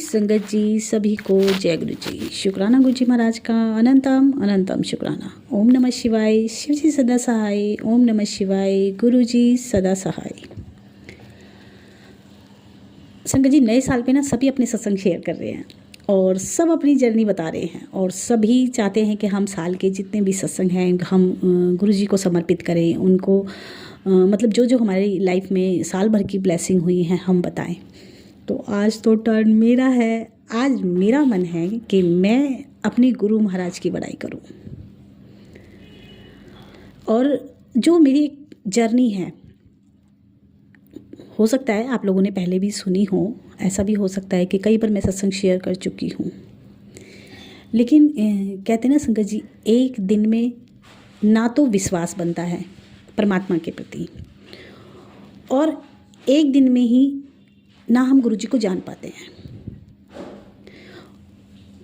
संगत जी, सभी को जय गुरु जी। शुक्राना गुरु जी महाराज का अनंतम अनंतम शुक्राना। ओम नमः शिवाय। शिव जी सदा सहाय। ओम नमः शिवाय। गुरु जी सदा सहाय। संगत जी, नए साल पे ना सभी अपने सत्संग शेयर कर रहे हैं और सब अपनी जर्नी बता रहे हैं और सभी चाहते हैं कि हम साल के जितने भी सत्संग हैं हम गुरु जी को समर्पित करें, उनको मतलब जो जो हमारी लाइफ में साल भर की ब्लेसिंग हुई है हम बताएं। तो आज तो टर्न मेरा है। आज मेरा मन है कि मैं अपने गुरु महाराज की बड़ाई करूं और जो मेरी जर्नी है, हो सकता है आप लोगों ने पहले भी सुनी हो, ऐसा भी हो सकता है कि कई बार मैं सत्संग शेयर कर चुकी हूँ, लेकिन कहते ना संगत जी, एक दिन में ना तो विश्वास बनता है परमात्मा के प्रति और एक दिन में ही ना हम गुरु जी को जान पाते हैं।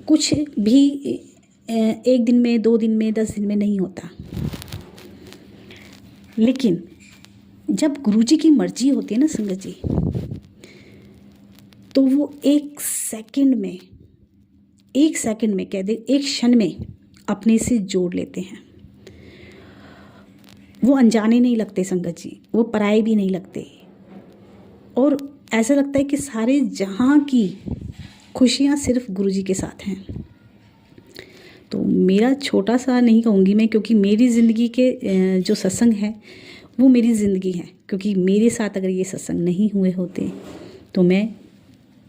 कुछ भी एक दिन में, 2 दिन में, 10 दिन में नहीं होता, लेकिन जब गुरु जी की मर्जी होती है ना संगत जी, तो वो एक सेकंड में कह दे, एक क्षण में अपने से जोड़ लेते हैं। वो अनजाने नहीं लगते संगत जी, वो पराये भी नहीं लगते और ऐसा लगता है कि सारे जहाँ की खुशियाँ सिर्फ गुरु जी के साथ हैं। तो मेरा छोटा सा नहीं कहूँगी मैं, क्योंकि मेरी ज़िंदगी के जो सत्संग है वो मेरी ज़िंदगी है, क्योंकि मेरे साथ अगर ये सत्संग नहीं हुए होते तो मैं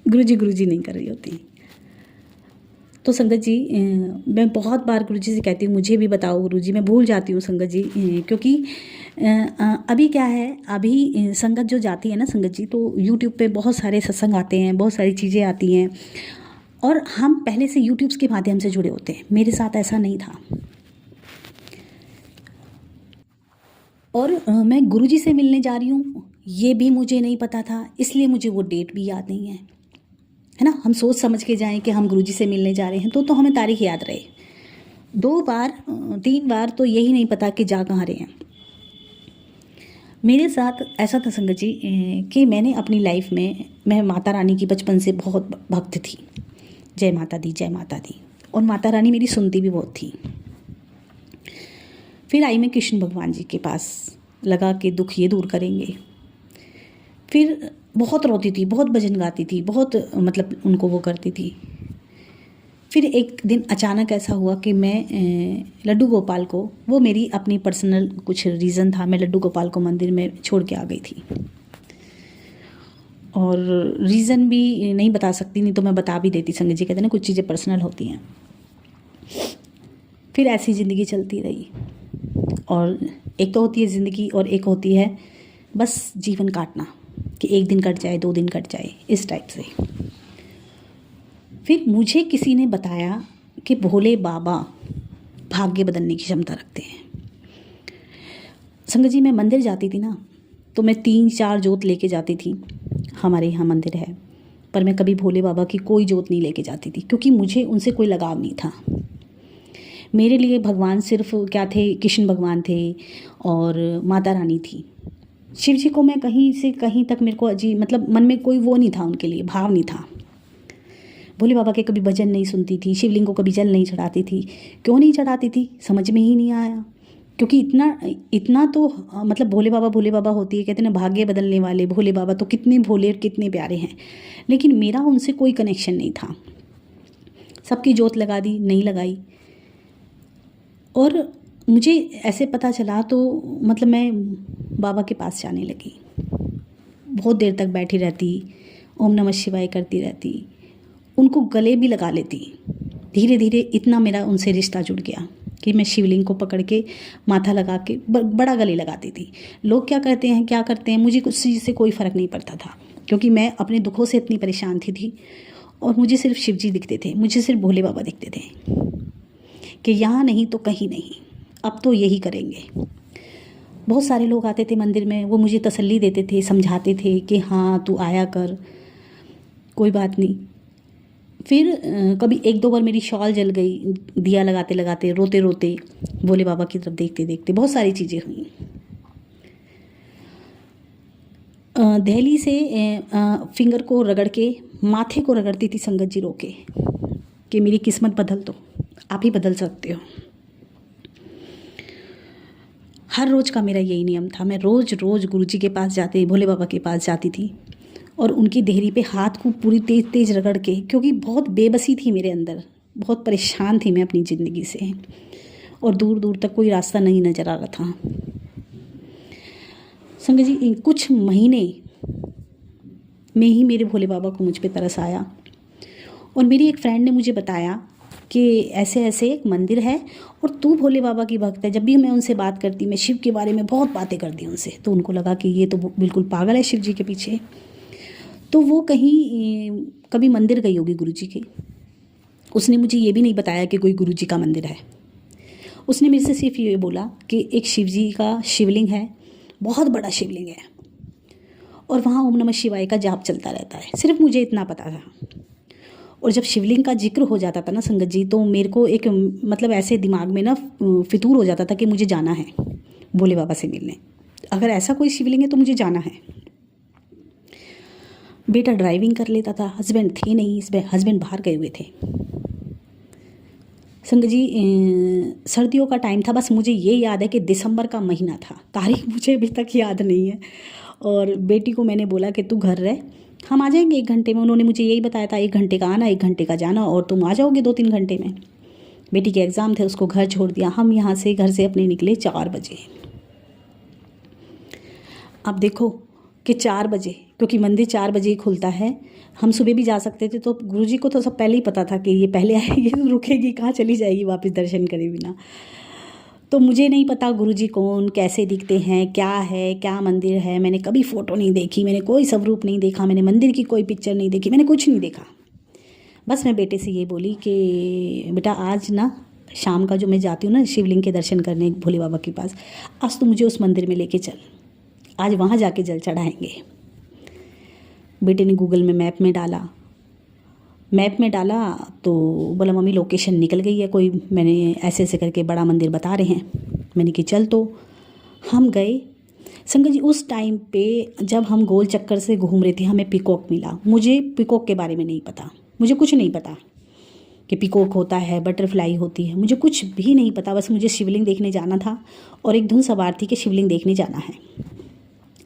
गुरु जी नहीं कर रही होती। तो संगत जी, मैं बहुत बार गुरु जी से कहती हूँ मुझे भी बताओ गुरु जी, मैं भूल जाती हूँ संगत जी, क्योंकि अभी क्या है, अभी संगत जो जाती है ना संगत जी, तो यूट्यूब पे बहुत सारे सत्संग आते हैं, बहुत सारी चीज़ें आती हैं और हम पहले से यूट्यूब के माध्यम से जुड़े होते हैं। मेरे साथ ऐसा नहीं था और मैं गुरु जी से मिलने जा रही हूँ ये भी मुझे नहीं पता था, इसलिए मुझे वो डेट भी याद नहीं है ना। हम सोच समझ के जाएं कि हम गुरु जी से मिलने जा रहे हैं तो हमें तारीख याद रहे। 2 बार 3 बार तो यही नहीं पता कि जा कहाँ रहे हैं। मेरे साथ ऐसा था संगत जी कि मैंने अपनी लाइफ में, मैं माता रानी की बचपन से बहुत भक्त थी। जय माता दी, जय माता दी, और माता रानी मेरी सुनती भी बहुत थी। फिर आई मैं कृष्ण भगवान जी के पास, लगा कि दुख ये दूर करेंगे। फिर बहुत रोती थी, बहुत भजन गाती थी, बहुत मतलब उनको वो करती थी। फिर एक दिन अचानक ऐसा हुआ कि मैं लड्डू गोपाल को, वो मेरी अपनी पर्सनल कुछ रीज़न था, मैं लड्डू गोपाल को मंदिर में छोड़ के आ गई थी और रीज़न भी नहीं बता सकती, नहीं तो मैं बता भी देती। संगत जी कहते हैं ना, कुछ चीज़ें पर्सनल होती हैं। फिर ऐसी ज़िंदगी चलती रही और एक तो होती है ज़िंदगी और एक होती है बस जीवन काटना, कि 1 दिन कट जाए, 2 दिन कट जाए, इस टाइप से। फिर मुझे किसी ने बताया कि भोले बाबा भाग्य बदलने की क्षमता रखते हैं। संगत जी, मैं मंदिर जाती थी ना, तो मैं 3-4 जोत लेके जाती थी। हमारे यहाँ मंदिर है, पर मैं कभी भोले बाबा की कोई जोत नहीं लेके जाती थी, क्योंकि मुझे उनसे कोई लगाव नहीं था। मेरे लिए भगवान सिर्फ क्या थे, कृष्ण भगवान थे और माता रानी थी। शिव जी को मैं कहीं से कहीं तक, मेरे को अजीब, मतलब मन में कोई वो नहीं था, उनके लिए भाव नहीं था। भोले बाबा के कभी भजन नहीं सुनती थी, शिवलिंग को कभी जल नहीं चढ़ाती थी। क्यों नहीं चढ़ाती थी, समझ में ही नहीं आया, क्योंकि इतना तो मतलब भोले बाबा होती है, कहते हैं ना भाग्य बदलने वाले भोले बाबा, तो कितने भोले और कितने प्यारे हैं, लेकिन मेरा उनसे कोई कनेक्शन नहीं था। सबकी जोत लगा दी, नहीं लगाई। और मुझे ऐसे पता चला तो मतलब मैं बाबा के पास जाने लगी, बहुत देर तक बैठी रहती, ओम नमः शिवाय करती रहती, उनको गले भी लगा लेती। धीरे धीरे इतना मेरा उनसे रिश्ता जुड़ गया कि मैं शिवलिंग को पकड़ के माथा लगा के बड़ा गले लगाती थी। लोग क्या कहते हैं, क्या करते हैं, मुझे कुछ चीज़ से कोई फ़र्क नहीं पड़ता था, क्योंकि मैं अपने दुखों से इतनी परेशान थी और मुझे सिर्फ शिव जी दिखते थे, मुझे सिर्फ भोले बाबा दिखते थे कि यहाँ नहीं तो कहीं नहीं, अब तो यही करेंगे। बहुत सारे लोग आते थे मंदिर में, वो मुझे तसल्ली देते थे, समझाते थे कि हाँ तू आया कर, कोई बात नहीं। फिर कभी 1-2 बार मेरी शॉल जल गई, दिया लगाते लगाते, रोते रोते, भोले बाबा की तरफ देखते देखते, बहुत सारी चीज़ें हुई। दहली से फिंगर को रगड़ के माथे को रगड़ती थी संगत जी रोके कि मेरी किस्मत बदल दो, आप ही बदल सकते हो। हर रोज़ का मेरा यही नियम था। मैं रोज़ रोज़ गुरुजी के पास जाती, भोले बाबा के पास जाती थी और उनकी देहरी पे हाथ को पूरी तेज़ तेज़ रगड़ के, क्योंकि बहुत बेबसी थी मेरे अंदर, बहुत परेशान थी मैं अपनी ज़िंदगी से और दूर दूर तक कोई रास्ता नहीं नज़र आ रहा था। संगत जी, कुछ महीने में ही मेरे भोले बाबा को मुझ पे तरस आया और मेरी एक फ्रेंड ने मुझे बताया कि ऐसे ऐसे एक मंदिर है और तू भोले बाबा की भक्त है। जब भी मैं उनसे बात करती, मैं शिव के बारे में बहुत बातें करती उनसे, तो उनको लगा कि ये तो बिल्कुल पागल है शिव जी के पीछे। तो वो कहीं कभी मंदिर गई होगी गुरु जी के। उसने मुझे ये भी नहीं बताया कि कोई गुरु जी का मंदिर है। उसने मेरे से सिर्फ ये बोला कि एक शिव जी का शिवलिंग है, बहुत बड़ा शिवलिंग है और वहाँ ओम नमः शिवाय का जाप चलता रहता है। सिर्फ मुझे इतना पता था। और जब शिवलिंग का जिक्र हो जाता था ना संगत जी, तो मेरे को एक मतलब ऐसे दिमाग में ना फितूर हो जाता था कि मुझे जाना है भोले बाबा से मिलने। अगर ऐसा कोई शिवलिंग है तो मुझे जाना है। बेटा ड्राइविंग कर लेता था, हस्बैंड थे नहीं, हस्बैंड बाहर गए हुए थे। संगत जी, सर्दियों का टाइम था। बस मुझे ये याद है कि दिसंबर का महीना था, तारीख मुझे अभी तक याद नहीं है। और बेटी को मैंने बोला कि तू घर रह, हम आ जाएंगे 1 घंटे में। उन्होंने मुझे यही बताया था 1 घंटे का आना, 1 घंटे का जाना और तुम आ जाओगे 2-3 घंटे में। बेटी के एग्ज़ाम थे, उसको घर छोड़ दिया। हम यहाँ से घर से अपने निकले 4 बजे। अब देखो कि 4 बजे, क्योंकि मंदिर 4 बजे ही खुलता है। हम सुबह भी जा सकते थे, तो गुरुजी को तो सब पहले ही पता था कि ये पहले आएगी तो रुकेगी कहाँ, चली जाएगी वापस दर्शन करे बिना। तो मुझे नहीं पता गुरुजी कौन, कैसे दिखते हैं, क्या है, क्या मंदिर है। मैंने कभी फ़ोटो नहीं देखी, मैंने कोई स्वरूप नहीं देखा, मैंने मंदिर की कोई पिक्चर नहीं देखी, मैंने कुछ नहीं देखा। बस मैं बेटे से ये बोली कि बेटा आज ना शाम का जो मैं जाती हूँ ना शिवलिंग के दर्शन करने भोले बाबा के पास, आज तो मुझे उस मंदिर में लेके चल, आज वहाँ जाके जल चढ़ाएंगे। बेटे ने गूगल में मैप में डाला तो बोला मम्मी लोकेशन निकल गई है कोई, मैंने ऐसे ऐसे करके बड़ा मंदिर बता रहे हैं। मैंने कि चल, तो हम गए। संगत जी, उस टाइम पे जब हम गोल चक्कर से घूम रहे थे, हमें पीकॉक मिला। मुझे पीकॉक के बारे में नहीं पता, मुझे कुछ नहीं पता कि पीकॉक होता है, बटरफ्लाई होती है, मुझे कुछ भी नहीं पता। बस मुझे शिवलिंग देखने जाना था और एक धुन सवार थी कि शिवलिंग देखने जाना है।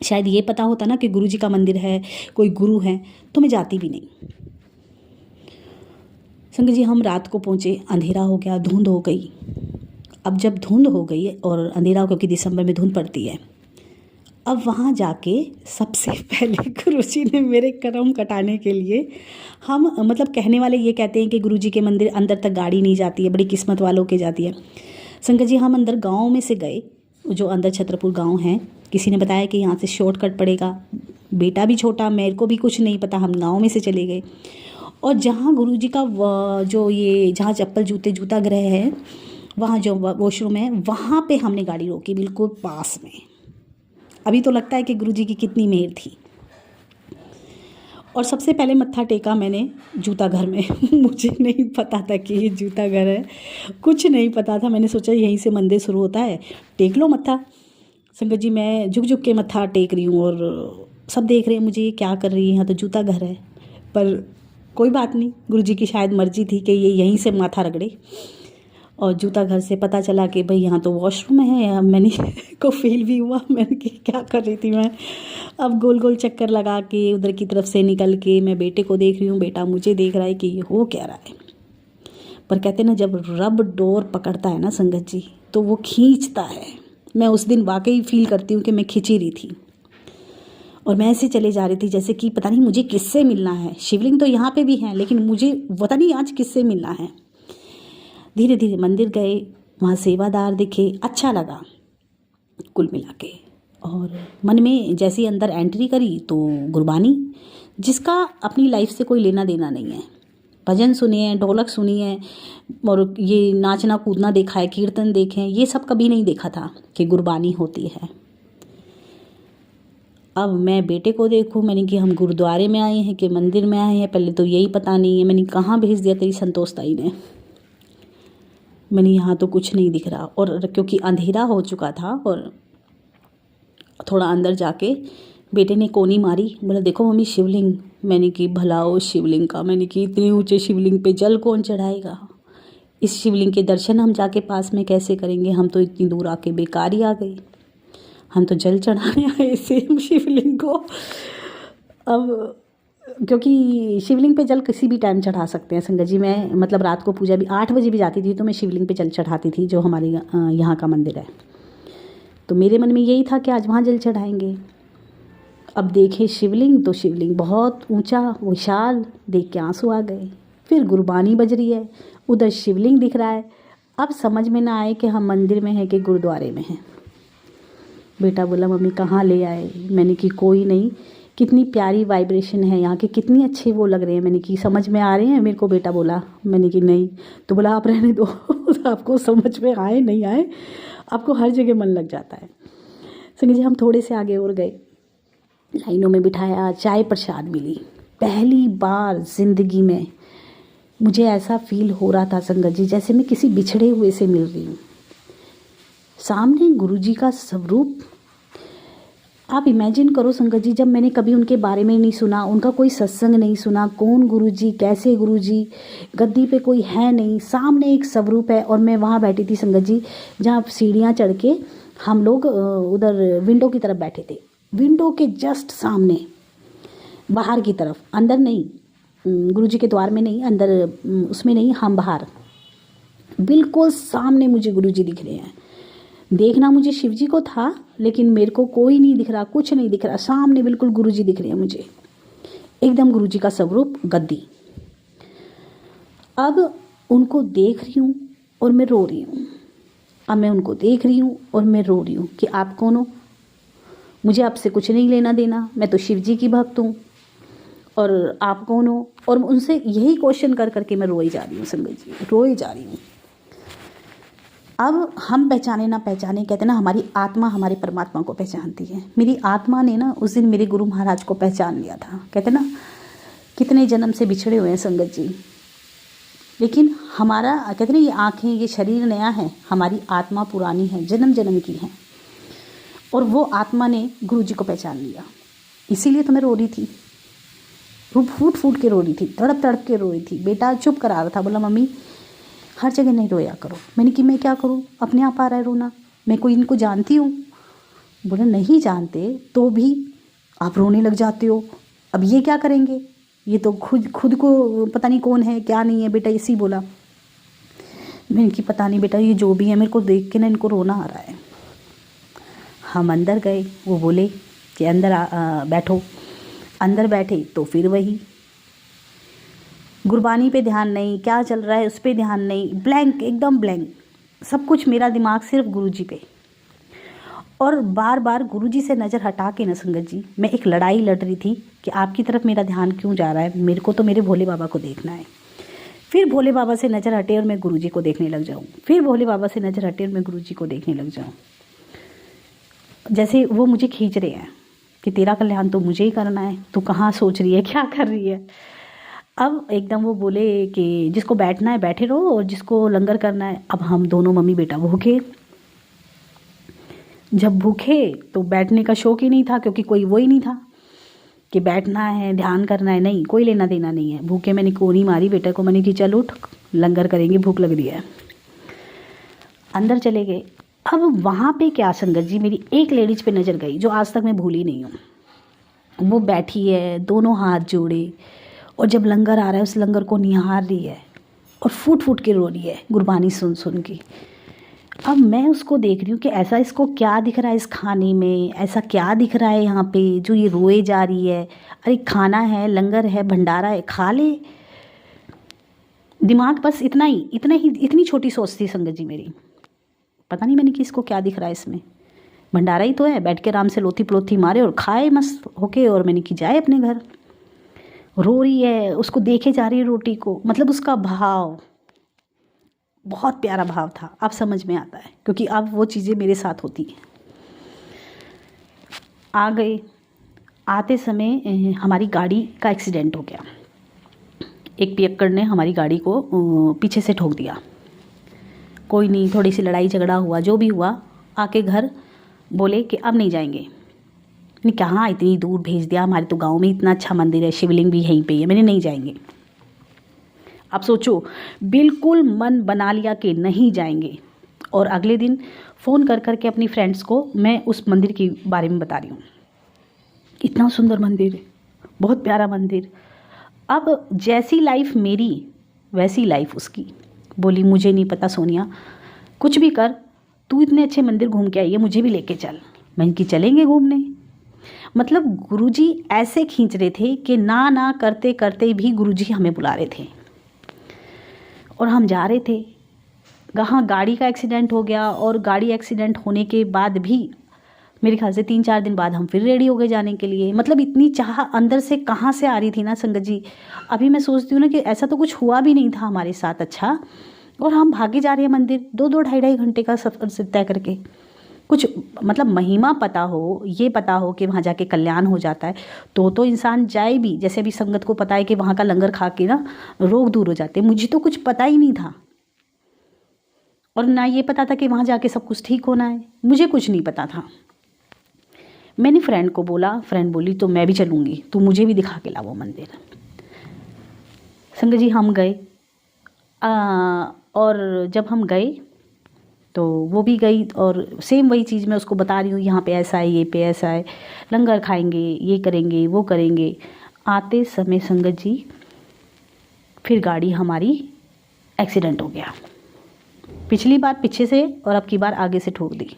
शायद ये पता होता ना कि गुरु जी का मंदिर है, कोई गुरु है, तो मैं जाती भी नहीं। संगत जी, हम रात को पहुँचे, अंधेरा हो गया, धुंध हो गई। अब जब धुंध हो गई और अंधेरा, क्योंकि दिसंबर में धुंध पड़ती है, अब वहाँ जाके सबसे पहले गुरुजी ने मेरे कर्म कटाने के लिए, हम मतलब कहने वाले ये कहते हैं कि गुरुजी के मंदिर अंदर तक गाड़ी नहीं जाती है, बड़ी किस्मत वालों के जाती है। संगत जी, हम अंदर गांव में से गए, जो अंदर छतरपुर गांव है। किसी ने बताया कि यहाँ से शॉर्टकट पड़ेगा। बेटा भी छोटा, मेरे को भी कुछ नहीं पता, हम गाँव में से चले गए। और जहाँ गुरुजी का जो ये जहाँ चप्पल जूता गृह है, वहाँ जो वॉशरूम है, वहाँ पे हमने गाड़ी रोकी बिल्कुल पास में। अभी तो लगता है कि गुरुजी की कितनी मेहर थी। और सबसे पहले मत्था टेका मैंने जूता घर में। मुझे नहीं पता था कि ये जूता घर है, कुछ नहीं पता था। मैंने सोचा यहीं से मंदिर शुरू होता है, टेक लो मत्था। संगत जी, मैं झुक झुक के मत्था टेक रही हूँ और सब देख रहे हैं मुझे, ये क्या कर रही है, यहाँ तो जूता घर है। पर कोई बात नहीं, गुरुजी की शायद मर्जी थी कि ये यहीं से माथा रगड़े। और जूता घर से पता चला कि भाई यहाँ तो वॉशरूम है। मैंने को फील भी हुआ, मैंने कि क्या कर रही थी मैं। अब गोल गोल चक्कर लगा के उधर की तरफ से निकल के मैं बेटे को देख रही हूँ, बेटा मुझे देख रहा है कि ये हो क्या रहा है। पर कहते ना, जब रब डोर पकड़ता है ना संगत जी, तो वो खींचता है। मैं उस दिन वाकई फील करती हूँ कि मैं खिंची रही थी और मैं ऐसे चले जा रही थी जैसे कि पता नहीं मुझे किससे मिलना है। शिवलिंग तो यहाँ पे भी है, लेकिन मुझे पता नहीं आज किससे मिलना है। धीरे धीरे मंदिर गए, वहाँ सेवादार दिखे, अच्छा लगा कुल मिला के। और मन में जैसे ही अंदर एंट्री करी तो गुरबानी, जिसका अपनी लाइफ से कोई लेना देना नहीं है। भजन सुनिए, ढोलक सुनिए, और ये नाचना कूदना देखा है, कीर्तन देखे, ये सब कभी नहीं देखा था कि गुरबानी होती है। अब मैं बेटे को देखूं, मैंने कि हम गुरुद्वारे में आए हैं कि मंदिर में आए हैं, पहले तो यही पता नहीं है। मैंने कहाँ भेज दिया तेरी संतोषताई ने। मैंने यहाँ तो कुछ नहीं दिख रहा। और क्योंकि अंधेरा हो चुका था और थोड़ा अंदर जाके बेटे ने कोनी मारी, बोला देखो मम्मी शिवलिंग। मैंने की भला हो शिवलिंग का, मैंने की इतने ऊंचे शिवलिंग पे जल कौन चढ़ाएगा, इस शिवलिंग के दर्शन हम जाके पास में कैसे करेंगे, हम तो इतनी दूर आके बेकार ही आ गए, हम तो जल चढ़ाने आए सेम शिवलिंग को। अब क्योंकि शिवलिंग पे जल किसी भी टाइम चढ़ा सकते हैं संगत जी। मैं मतलब रात को पूजा भी 8 बजे भी जाती थी तो मैं शिवलिंग पे जल चढ़ाती थी, जो हमारे यहाँ का मंदिर है। तो मेरे मन में यही था कि आज वहाँ जल चढ़ाएंगे। अब देखे शिवलिंग तो शिवलिंग बहुत ऊंचा विशाल, देख के आंसू आ गए। फिर गुरबानी बज रही है, उधर शिवलिंग दिख रहा है। अब समझ में ना आए कि हम मंदिर में हैं कि गुरुद्वारे में हैं। बेटा बोला मम्मी कहाँ ले आए, मैंने की कोई नहीं, कितनी प्यारी वाइब्रेशन है यहाँ के, कितनी अच्छे वो लग रहे हैं, मैंने की समझ में आ रहे हैं मेरे को। बेटा बोला, मैंने की नहीं। तो बोला आप रहने दो आपको समझ में आए नहीं आए, आपको हर जगह मन लग जाता है। संगत जी हम थोड़े से आगे और गए, लाइनों में बिठाया, चाय प्रसाद मिली। पहली बार ज़िंदगी में मुझे ऐसा फील हो रहा था संगत जी जैसे मैं किसी बिछड़े हुए से मिल रही हूँ। सामने गुरुजी का स्वरूप, आप इमेजिन करो संगत जी, जब मैंने कभी उनके बारे में नहीं सुना, उनका कोई सत्संग नहीं सुना, कौन गुरुजी, कैसे गुरुजी, गद्दी पे कोई है नहीं, सामने एक स्वरूप है। और मैं वहाँ बैठी थी संगत जी जहाँ सीढ़ियाँ चढ़ के हम लोग उधर विंडो की तरफ बैठे थे, विंडो के जस्ट सामने, बाहर की तरफ, अंदर नहीं, गुरुजी के द्वार में नहीं, अंदर उसमें नहीं, हम बाहर, बिल्कुल सामने मुझे गुरुजी दिख रहे हैं। देखना मुझे शिवजी को था, लेकिन मेरे को कोई नहीं दिख रहा, कुछ नहीं दिख रहा, सामने बिल्कुल गुरुजी दिख रहे हैं मुझे, एकदम गुरुजी का स्वरूप, गद्दी। अब उनको देख रही हूँ और मैं रो रही हूँ। अब मैं उनको देख रही हूँ और मैं रो रही हूँ कि आप कौन हो, मुझे आपसे कुछ नहीं लेना देना, मैं तो शिवजी की भक्त हूँ, और आप कौन हो। और उनसे यही क्वेश्चन कर करके मैं रोई जा रही हूँ संगत जी, रोई जा रही हूँ। अब हम पहचाने ना पहचाने, कहते ना हमारी आत्मा हमारे परमात्मा को पहचानती है। मेरी आत्मा ने ना उस दिन मेरे गुरु महाराज को पहचान लिया था। कहते ना कितने जन्म से बिछड़े हुए हैं संगत जी, लेकिन हमारा, कहते ना ये आँखें, ये शरीर नया है, हमारी आत्मा पुरानी है, जन्म जन्म की है। और वो आत्मा ने गुरु जी को पहचान लिया, इसीलिए तो मैं रो रही थी, फूट फूट के रो रही थी, तड़प तड़प के रो रही थी। बेटा चुप करा रहा था, बोला मम्मी हर जगह नहीं रोया करो। मैंने कि मैं क्या करूँ, अपने आप आ रहा है रोना, मैं कोई इनको जानती हूँ। बोला नहीं जानते तो भी आप रोने लग जाते हो, अब ये क्या करेंगे, ये तो खुद को पता नहीं कौन है क्या नहीं है। बेटा इसी बोला। मैंने कि पता नहीं बेटा, ये जो भी है मेरे को देख के ना इनको रोना आ रहा है। हम अंदर गए, वो बोले कि अंदर बैठो। अंदर बैठे तो फिर वही गुरबानी पे ध्यान नहीं, क्या चल रहा है उस पर ध्यान नहीं, ब्लैंक, एकदम ब्लैंक, सब कुछ मेरा दिमाग सिर्फ गुरुजी पे। और बार बार गुरुजी से नज़र हटा के ना संगत जी मैं एक लड़ाई लड़ रही थी कि आपकी तरफ मेरा ध्यान क्यों जा रहा है, मेरे को तो मेरे भोले बाबा को देखना है। फिर भोले बाबा से नज़र हटे और मैं गुरुजी को देखने लग जाऊँ, फिर भोले बाबा से नज़र हटे और मैं गुरुजी को देखने लग जाऊँ। जैसे वो मुझे खींच रहे हैं कि तेरा कल्याण तो मुझे ही करना है, तू कहाँ सोच रही है, क्या कर रही है। अब एकदम वो बोले कि जिसको बैठना है बैठे रहो और जिसको लंगर करना है। अब हम दोनों मम्मी बेटा भूखे, जब भूखे तो बैठने का शौक ही नहीं था, क्योंकि कोई वो ही नहीं था कि बैठना है ध्यान करना है, नहीं, कोई लेना देना नहीं है। भूखे मैंने कोनी मारी बेटे को, मैंने कि चल उठ लंगर करेंगे, भूख लग रही है। अंदर चले गए। अब वहाँ पे क्या संगत जी मेरी एक लेडीज पे नज़र गई जो आज तक मैं भूली नहीं हूँ। वो बैठी है, दोनों हाथ जोड़े, और जब लंगर आ रहा है उस लंगर को निहार रही है और फूट फूट के रो रही है गुरबानी सुन सुन के। अब मैं उसको देख रही हूँ कि ऐसा इसको क्या दिख रहा है इस खाने में, ऐसा क्या दिख रहा है यहाँ पे जो ये रोए जा रही है। अरे खाना है, लंगर है, भंडारा है, खा ले। दिमाग बस इतना ही, इतनी छोटी सोच थी संगत जी मेरी। पता नहीं मैंने कि इसको क्या दिख रहा है इसमें, भंडारा ही तो है, बैठ के आराम से लोथी पलोथी मारे और खाए मस्त होके, और मैंने कि जाए अपने घर। रो रही है, उसको देखे जा रही है रोटी को, मतलब उसका भाव बहुत प्यारा भाव था। अब समझ में आता है क्योंकि अब वो चीज़ें मेरे साथ होती हैं। आ गए, आते समय हमारी गाड़ी का एक्सीडेंट हो गया। एक पियक्कड़ ने हमारी गाड़ी को पीछे से ठोक दिया। कोई नहीं, थोड़ी सी लड़ाई झगड़ा हुआ, जो भी हुआ, आके घर बोले कि अब नहीं जाएंगे। मैंने कहाँ इतनी दूर भेज दिया, हमारे तो गांव में इतना अच्छा मंदिर है, शिवलिंग भी यहीं पे है, मैंने नहीं जाएंगे। आप सोचो, बिल्कुल मन बना लिया कि नहीं जाएंगे। और अगले दिन फ़ोन कर कर के अपनी फ्रेंड्स को मैं उस मंदिर के बारे में बता रही हूँ। इतना सुंदर मंदिर, बहुत प्यारा मंदिर। अब जैसी लाइफ मेरी वैसी लाइफ उसकी। बोली मुझे नहीं पता सोनिया, कुछ भी कर, तू इतने अच्छे मंदिर घूम के आई है, मुझे भी लेके चल। मैंने कि चलेंगे घूमने। मतलब गुरुजी ऐसे खींच रहे थे कि ना ना करते करते भी गुरुजी हमें बुला रहे थे और हम जा रहे थे। कहाँ गाड़ी का एक्सीडेंट हो गया, और गाड़ी एक्सीडेंट होने के बाद भी मेरे ख्याल से 3-4 दिन बाद हम फिर रेडी हो गए जाने के लिए। मतलब इतनी चाह अंदर से कहाँ से आ रही थी ना संगत जी। अभी मैं सोचती हूँ ना कि ऐसा तो कुछ हुआ भी नहीं था हमारे साथ अच्छा, और हम भागे जा रहे हैं मंदिर 2-2 ढाई-ढाई घंटे का सफ़र से तय करके। कुछ मतलब महिमा पता हो, ये पता हो कि वहाँ जाके कल्याण हो जाता है तो इंसान जाए भी। जैसे अभी संगत को पता है कि वहाँ का लंगर खा के ना रोग दूर हो जाते हैं, मुझे तो कुछ पता ही नहीं था। और ना ये पता था कि वहाँ जाके सब कुछ ठीक होना है, मुझे कुछ नहीं पता था। मैंने फ्रेंड को बोला, फ्रेंड बोली तो मैं भी चलूँगी, तू मुझे भी दिखा के ला वो मंदिर। संगत जी हम गए, और जब हम गए तो वो भी गई, और सेम वही चीज़ मैं उसको बता रही हूँ, यहाँ पे ऐसा है, ये पे ऐसा है, लंगर खाएंगे, ये करेंगे, वो करेंगे। आते समय संगत जी फिर गाड़ी हमारी एक्सीडेंट हो गया। पिछली बार पीछे से और अब की बार आगे से ठोक दी।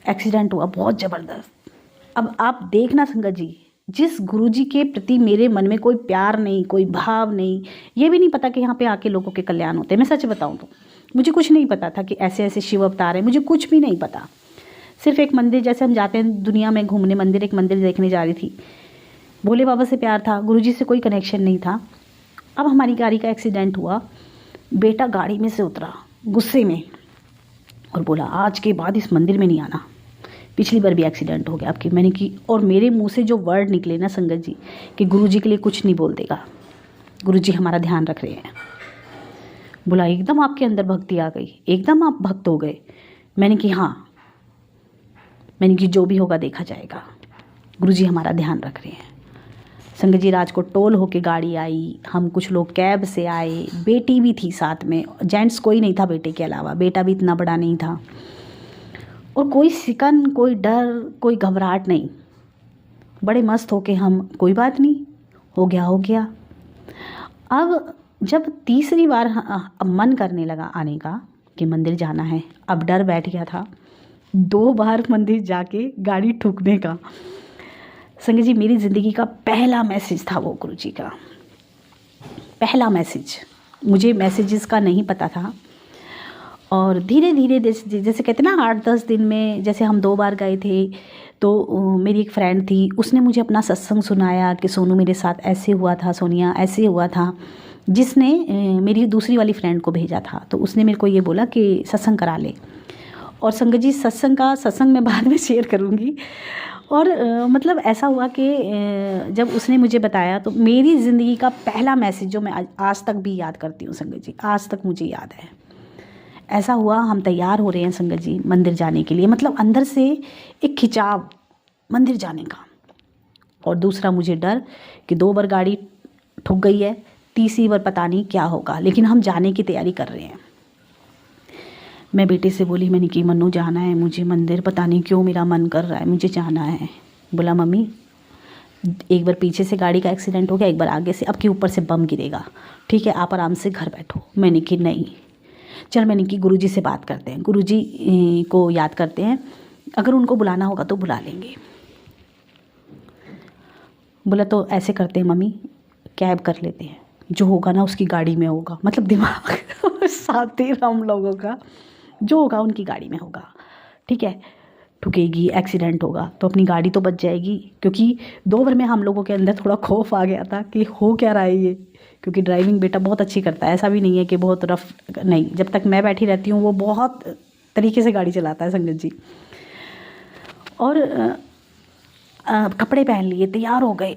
एक्सीडेंट हुआ बहुत ज़बरदस्त। अब आप देखना संगत जी, जिस गुरुजी के प्रति मेरे मन में कोई प्यार नहीं, कोई भाव नहीं, ये भी नहीं पता कि यहाँ पे आके लोगों के कल्याण होते हैं। मैं सच बताऊँ तो मुझे कुछ नहीं पता था कि ऐसे ऐसे शिव अवतार है, मुझे कुछ भी नहीं पता। सिर्फ एक मंदिर, जैसे हम जाते हैं दुनिया में घूमने मंदिर, एक मंदिर देखने जा रही थी। भोले बाबा से प्यार था, गुरुजी से कोई कनेक्शन नहीं था। अब हमारी गाड़ी का एक्सीडेंट हुआ, बेटा गाड़ी में से उतरा गुस्से में और बोला आज के बाद इस मंदिर में नहीं आना। पिछली बार भी एक्सीडेंट हो गया आपकी। मैंने की, और मेरे मुंह से जो वर्ड निकले ना संगत जी कि गुरुजी के लिए कुछ नहीं बोल देगा, गुरुजी हमारा ध्यान रख रहे हैं। बोला एकदम आपके अंदर भक्ति आ गई, एकदम आप भक्त हो गए। मैंने कि हाँ, मैंने कि जो भी होगा देखा जाएगा, गुरुजी हमारा ध्यान रख रहे हैं। संगत जी रात को टोल होके गाड़ी आई, हम कुछ लोग कैब से आए, बेटी भी थी साथ में, जेंट्स कोई नहीं था बेटे के अलावा, बेटा भी इतना बड़ा नहीं था, और कोई सिकन, कोई डर, कोई घबराहट नहीं। बड़े मस्त होके हम, कोई बात नहीं, हो गया हो गया। अब जब तीसरी बार अब मन करने लगा आने का कि मंदिर जाना है, अब डर बैठ गया था 2 बार मंदिर जाके गाड़ी ठुकने का। संगत जी मेरी ज़िंदगी का पहला मैसेज था वो गुरुजी का, पहला मैसेज। मुझे मैसेजेस का नहीं पता था, और धीरे धीरे जैसे कहते ना 8-10 दिन में, जैसे हम 2 बार गए थे तो मेरी एक फ्रेंड थी, उसने मुझे अपना सत्संग सुनाया कि सोनू मेरे साथ ऐसे हुआ था, सोनिया ऐसे हुआ था, जिसने मेरी दूसरी वाली फ्रेंड को भेजा था। तो उसने मेरे को ये बोला कि सत्संग करा ले। और संगत जी सत्संग मैं बाद में शेयर करूँगी। और मतलब ऐसा हुआ कि जब उसने मुझे बताया तो मेरी ज़िंदगी का पहला मैसेज जो मैं आज तक भी याद करती हूँ संगत जी, आज तक मुझे याद है। ऐसा हुआ, हम तैयार हो रहे हैं संगत जी मंदिर जाने के लिए, मतलब अंदर से एक खिंचाव मंदिर जाने का, और दूसरा मुझे डर कि 2 बार गाड़ी ठुक गई है, तीसरी बार पता नहीं क्या होगा, लेकिन हम जाने की तैयारी कर रहे हैं। मैं बेटे से बोली, मैंने कि मन्नू जाना है मुझे मंदिर, पता नहीं क्यों मेरा मन कर रहा है, मुझे जाना है। बोला मम्मी एक बार पीछे से गाड़ी का एक्सीडेंट हो गया, एक बार आगे से, अब के ऊपर से बम गिरेगा, ठीक है आप आराम से घर बैठो। मैंने कि नहीं, चल मैंने कि गुरुजी से बात करते हैं, गुरुजी को याद करते हैं, अगर उनको बुलाना होगा तो बुला लेंगे। बोला तो ऐसे करते हैं मम्मी, कैब कर लेते हैं, जो होगा ना उसकी गाड़ी में होगा, मतलब दिमाग साथ ही हम लोगों का, जो होगा उनकी गाड़ी में होगा, ठीक है। ठुकेगी, एक्सीडेंट होगा तो अपनी गाड़ी तो बच जाएगी, क्योंकि 2 बार में हम लोगों के अंदर थोड़ा खौफ आ गया था कि हो क्या रहा है ये, क्योंकि ड्राइविंग बेटा बहुत अच्छी करता है, ऐसा भी नहीं है कि बहुत रफ नहीं, जब तक मैं बैठी रहती हूँ वो बहुत तरीके से गाड़ी चलाता है संगत जी। और कपड़े पहन लिए, तैयार हो गए,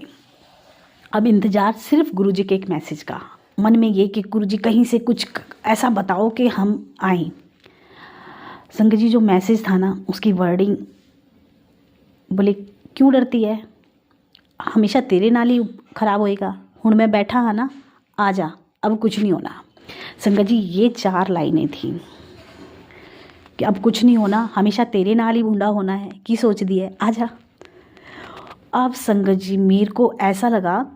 अब इंतज़ार सिर्फ गुरुजी के एक मैसेज का, मन में ये कि गुरुजी कहीं से कुछ ऐसा बताओ कि हम आएँ। संगत जी जो मैसेज था ना, उसकी वर्डिंग बोले क्यों डरती है, हमेशा तेरे नाल ही खराब होएगा, हुण मैं बैठा हाँ ना, आ जा, अब कुछ नहीं होना। संगत जी ये 4 लाइनें थी कि अब कुछ नहीं होना, हमेशा तेरे नाल ही बूंदा होना है, की सोच दी है, आ जा। अब संगत जी मेरे को ऐसा लगा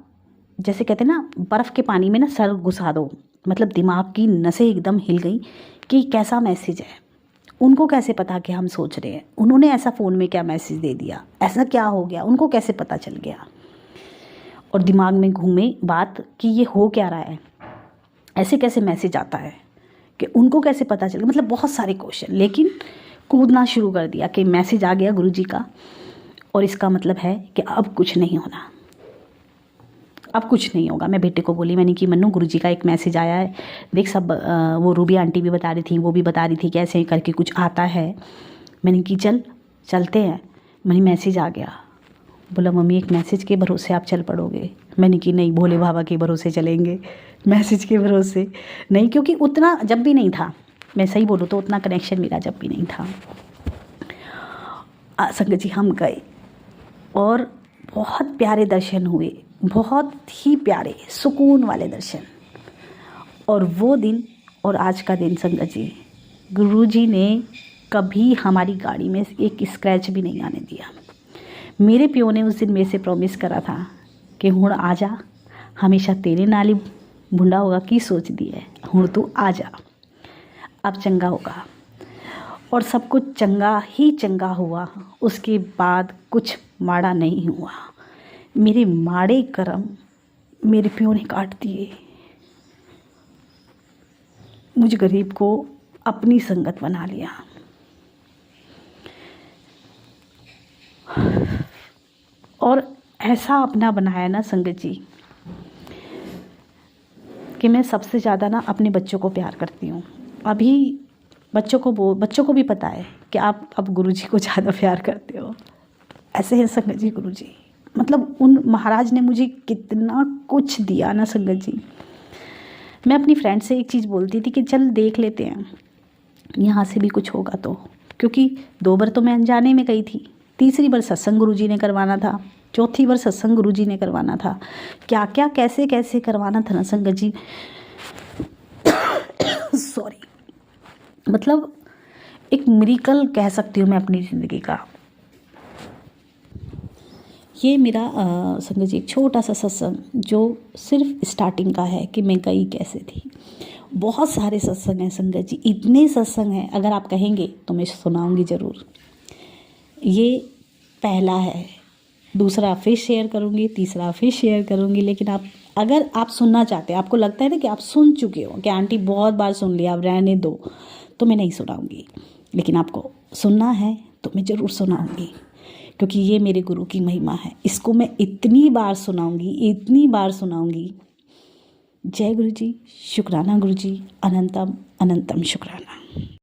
जैसे कहते हैं ना बर्फ़ के पानी में ना सर घुसा दो, मतलब दिमाग की नसें एकदम हिल गई कि कैसा मैसेज है, उनको कैसे पता कि हम सोच रहे हैं, उन्होंने ऐसा फ़ोन में क्या मैसेज दे दिया, ऐसा क्या हो गया, उनको कैसे पता चल गया। और दिमाग में घूमे बात कि ये हो क्या रहा है, ऐसे कैसे मैसेज आता है, कि उनको कैसे पता चल गया, मतलब बहुत सारे क्वेश्चन। लेकिन कूदना शुरू कर दिया कि मैसेज आ गया गुरुजी का, और इसका मतलब है कि अब कुछ नहीं होना, अब कुछ नहीं होगा। मैं बेटे को बोली, मैंने कि मन्नू गुरुजी का एक मैसेज आया है, देख सब वो रूबी आंटी भी बता रही थी, वो भी बता रही थी कि ऐसे करके कुछ आता है। मैंने कि चलते हैं। मैंने मैसेज आ गया। बोला मम्मी एक मैसेज के भरोसे आप चल पड़ोगे। मैंने कि नहीं, भोले बाबा के भरोसे चलेंगे, मैसेज के भरोसे नहीं, क्योंकि उतना जब भी नहीं था, मैं सही बोलूँ तो उतना कनेक्शन मेरा जब भी नहीं था। संगत जी हम गए और बहुत प्यारे दर्शन हुए, बहुत ही प्यारे सुकून वाले दर्शन। और वो दिन और आज का दिन संगत जी, गुरुजी ने कभी हमारी गाड़ी में एक स्क्रैच भी नहीं आने दिया। मेरे प्यो ने उस दिन मेरे से प्रॉमिस करा था कि हुण आ जा, हमेशा तेरे नाल ही भुंडा होगा, की सोच दी है, हुण तू आ जा, अब चंगा होगा। और सब कुछ चंगा ही चंगा हुआ। उसके बाद कुछ माड़ा नहीं हुआ। मेरे माड़े कर्म मेरे प्यो ने काट दिए। मुझ गरीब को अपनी संगत बना लिया। और ऐसा अपना बनाया ना संगत जी कि मैं सबसे ज़्यादा ना अपने बच्चों को प्यार करती हूँ। अभी बच्चों को भी पता है कि आप अब गुरुजी को ज़्यादा प्यार करते हो। ऐसे हैं संगत जी गुरुजी, मतलब उन महाराज ने मुझे कितना कुछ दिया ना संगत जी। मैं अपनी फ्रेंड से एक चीज़ बोलती थी कि चल देख लेते हैं यहाँ से भी कुछ होगा तो, क्योंकि 2 बार तो मैं अनजाने में गई थी, तीसरी बार सत्संग गुरुजी ने करवाना था, चौथी बार सत्संग गुरुजी ने करवाना था, क्या क्या कैसे कैसे करवाना था ना संगत जी। सॉरी, मतलब एक मिरेकल कह सकती हूँ मैं अपनी ज़िंदगी का। ये मेरा संगत जी एक छोटा सा सत्संग जो सिर्फ स्टार्टिंग का है कि मैं गई कैसे थी। बहुत सारे सत्संग हैं संगत जी, इतने सत्संग हैं, अगर आप कहेंगे तो मैं सुनाऊंगी ज़रूर। ये पहला है, दूसरा फिर शेयर करूंगी, तीसरा फिर शेयर करूंगी। लेकिन अगर आप सुनना चाहते हैं, आपको लगता है ना कि आप सुन चुके हो कि आंटी बहुत बार सुन लिया, अब रहने दो, तो मैं नहीं सुनाऊंगी। लेकिन आपको सुनना है तो मैं ज़रूर सुनाऊंगी, क्योंकि ये मेरे गुरु की महिमा है। इसको मैं इतनी बार सुनाऊंगी। जय गुरु जी, शुक्राना गुरु जी, अनंतम अनंतम शुक्राना।